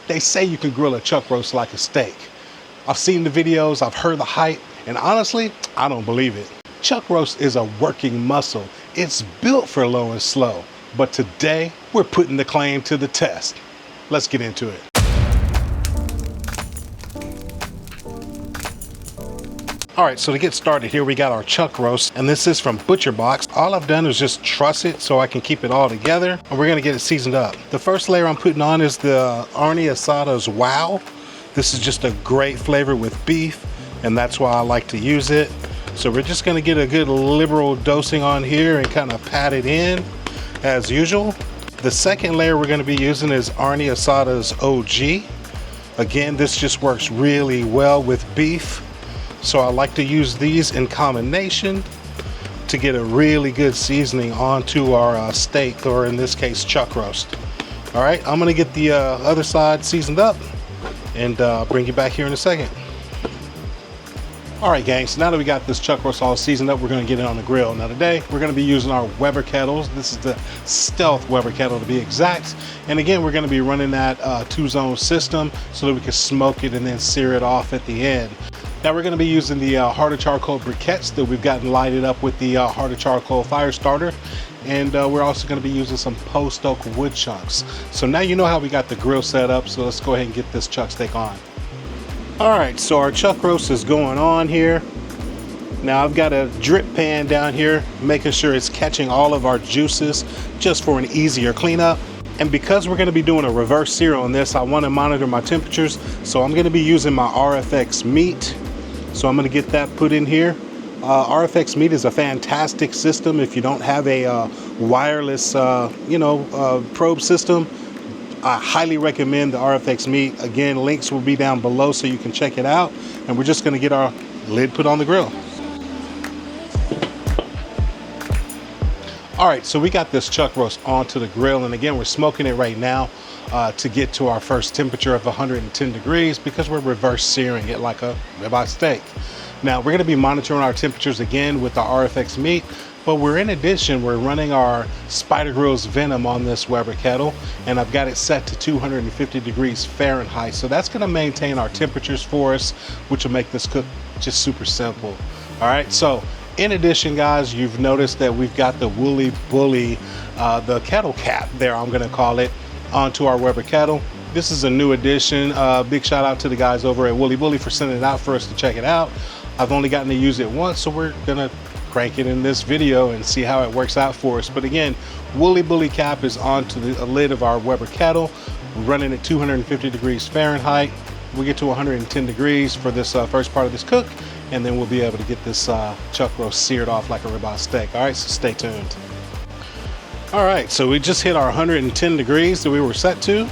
They say you can grill a chuck roast like a steak. I've seen the videos, I've heard the hype, and honestly, I don't believe it. Chuck roast is a working muscle. It's built for low and slow. But today, we're putting the claim to the test. Let's get into it. All right, so to get started here, we got our chuck roast, and this is from ButcherBox. All I've done is just truss it so I can keep it all together, and we're gonna get it seasoned up. The first layer I'm putting on is the carne asada's Wow. This is just a great flavor with beef, and that's why I like to use it. So we're just gonna get a good liberal dosing on here and kind of pat it in as usual. The second layer we're gonna be using is carne asada's OG. Again, this just works really well with beef. So I like to use these in combination to get a really good seasoning onto our steak, or in this case, chuck roast. All right, I'm gonna get the other side seasoned up and bring you back here in a second. All right, gang, so now that we got this chuck roast all seasoned up, we're gonna get it on the grill. Now today, we're gonna be using our Weber kettles. This is the Stealth Weber Kettle to be exact. And again, we're gonna be running that 2-zone system so that we can smoke it and then sear it off at the end. Now we're gonna be using the harder charcoal briquettes that we've gotten lighted up with the harder charcoal fire starter. And we're also gonna be using some post oak wood chunks. So now you know how we got the grill set up, so let's go ahead and get this chuck steak on. All right, so our chuck roast is going on here. Now I've got a drip pan down here, making sure it's catching all of our juices just for an easier cleanup. And because we're gonna be doing a reverse sear on this, I wanna monitor my temperatures. So I'm gonna be using my RFX meat. So I'm gonna get that put in here. RFX meat is a fantastic system. If you don't have a wireless, probe system, I highly recommend the RFX meat. Again, links will be down below so you can check it out. And we're just gonna get our lid put on the grill. All right, so we got this chuck roast onto the grill. And again, we're smoking it right now to get to our first temperature of 110 degrees because we're reverse searing it like a ribeye steak. Now, we're gonna be monitoring our temperatures again with the RFX meat, but we're running our Spider Grill's Venom on this Weber kettle, and I've got it set to 250 degrees Fahrenheit. So that's gonna maintain our temperatures for us, which will make this cook just super simple. All right, so in addition, guys, you've noticed that we've got the Woolly Bully, the kettle cap there, I'm gonna call it, onto our Weber kettle. This is a new addition. Big shout out to the guys over at Woolly Bully for sending it out for us to check it out. I've only gotten to use it once, so we're gonna crank it in this video and see how it works out for us. But again, Woolly Bully cap is onto the lid of our Weber kettle. We're running at 250 degrees Fahrenheit. We get to 110 degrees for this first part of this cook, and then we'll be able to get this chuck roast seared off like a ribeye steak. All right, so stay tuned. All right, so we just hit our 110 degrees that we were set to.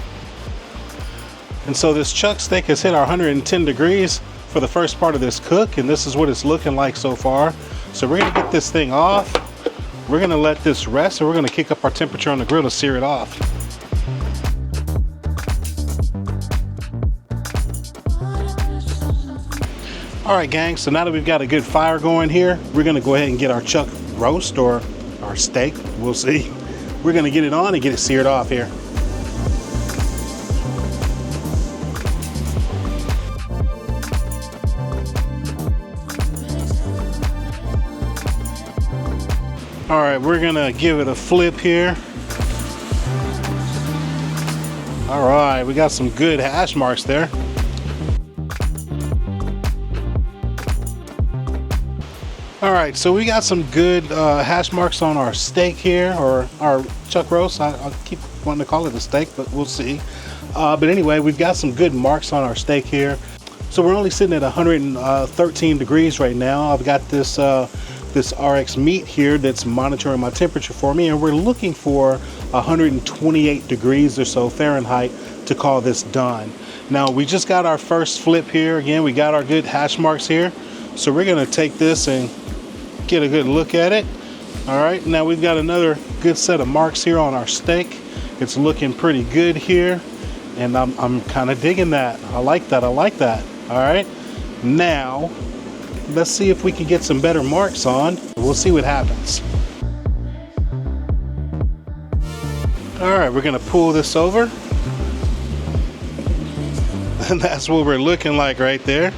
And so this chuck steak has hit our 110 degrees for the first part of this cook, and this is what it's looking like so far. So we're gonna get this thing off. We're gonna let this rest, and we're gonna kick up our temperature on the grill to sear it off. All right, gang, so now that we've got a good fire going here, we're gonna go ahead and get our chuck roast, or our steak, we'll see. We're gonna get it on and get it seared off here. All right, we're gonna give it a flip here. All right, we got some good hash marks there. All right, so we got some good hash marks on our steak here, or our chuck roast. I keep wanting to call it a steak, but we'll see. But anyway, we've got some good marks on our steak here. So we're only sitting at 113 degrees right now. I've got this this RX meat here that's monitoring my temperature for me, and we're looking for 128 degrees or so Fahrenheit to call this done. Now we just got our first flip here. Again, we got our good hash marks here. So we're gonna take this and get a good look at it. All right, now we've got another good set of marks here on our steak. It's looking pretty good here, and I'm kind of digging that. I like that, I like that. All right, now let's see if we can get some better marks on. We'll see what happens. All right, we're gonna pull this over. And that's what we're looking like right there.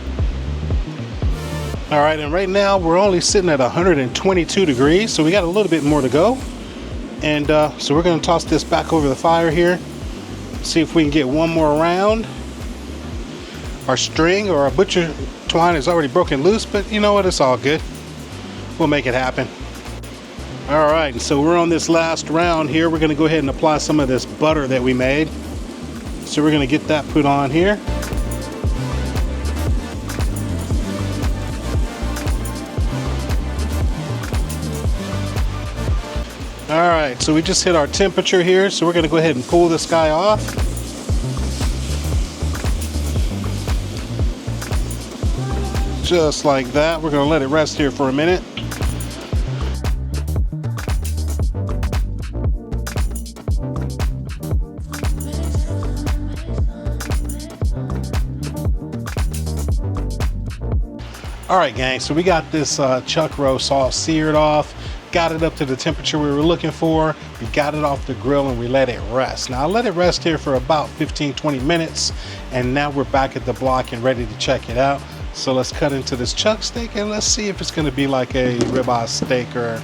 All right, and right now we're only sitting at 122 degrees, so we got a little bit more to go. And so we're gonna toss this back over the fire here, see if we can get one more round. Our string or our butcher twine is already broken loose, but you know what, it's all good. We'll make it happen. All right, and so we're on this last round here. We're gonna go ahead and apply some of this butter that we made. So we're gonna get that put on here. All right, so we just hit our temperature here, so we're gonna go ahead and pull this guy off. Just like that. We're gonna let it rest here for a minute. All right, gang, so we got this chuck roast all seared off, got it up to the temperature we were looking for, we got it off the grill and we let it rest. Now I let it rest here for about 15-20 minutes, and now we're back at the block and ready to check it out. So let's cut into this chuck steak and let's see if it's gonna be like a ribeye steak or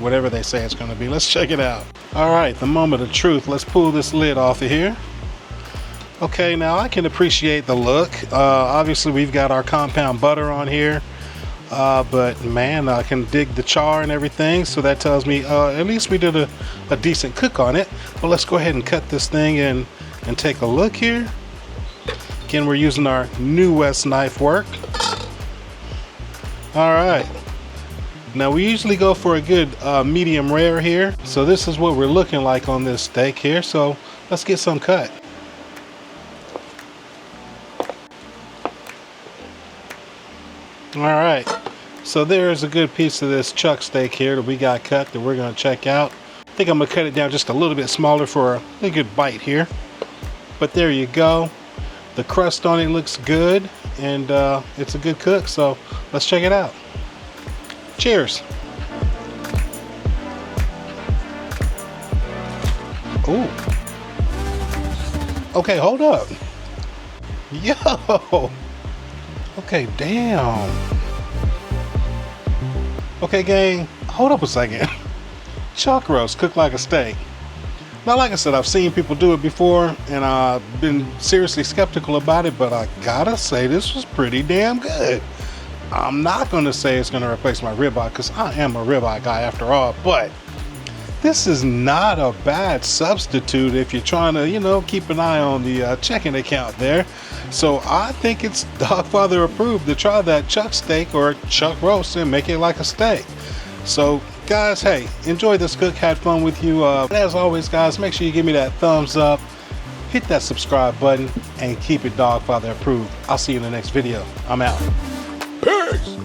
whatever they say it's gonna be. Let's check it out. All right, the moment of truth. Let's pull this lid off of here. Okay, now I can appreciate the look. Obviously we've got our compound butter on here, but man, I can dig the char and everything, so that tells me at least we did a decent cook on it. But let's go ahead and cut this thing and take a look here. Again, we're using our New West knife work. All right, now we usually go for a good medium rare here, so this is what we're looking like on this steak here. So let's get some cut. All right, so there's a good piece of this chuck steak here that we got cut that we're gonna check out. I think I'm gonna cut it down just a little bit smaller for a good bite here. But there you go. The crust on it looks good, and it's a good cook, so let's check it out. Cheers. Ooh. Okay, hold up. Yo. Okay, damn. Okay, gang, hold up a second. Chuck roast cooked like a steak. Now, like I said, I've seen people do it before, and I've been seriously skeptical about it, but I gotta say this was pretty damn good. I'm not gonna say it's gonna replace my ribeye, because I am a ribeye guy after all, but this is not a bad substitute if you're trying to, you know, keep an eye on the checking account there. So I think it's Dawgfatha approved to try that chuck steak or chuck roast and make it like a steak. So guys, hey, enjoy this cook, had fun with you. As always, guys, make sure you give me that thumbs up, hit that subscribe button, and keep it Dawgfatha approved. I'll see you in the next video. I'm out. Peace.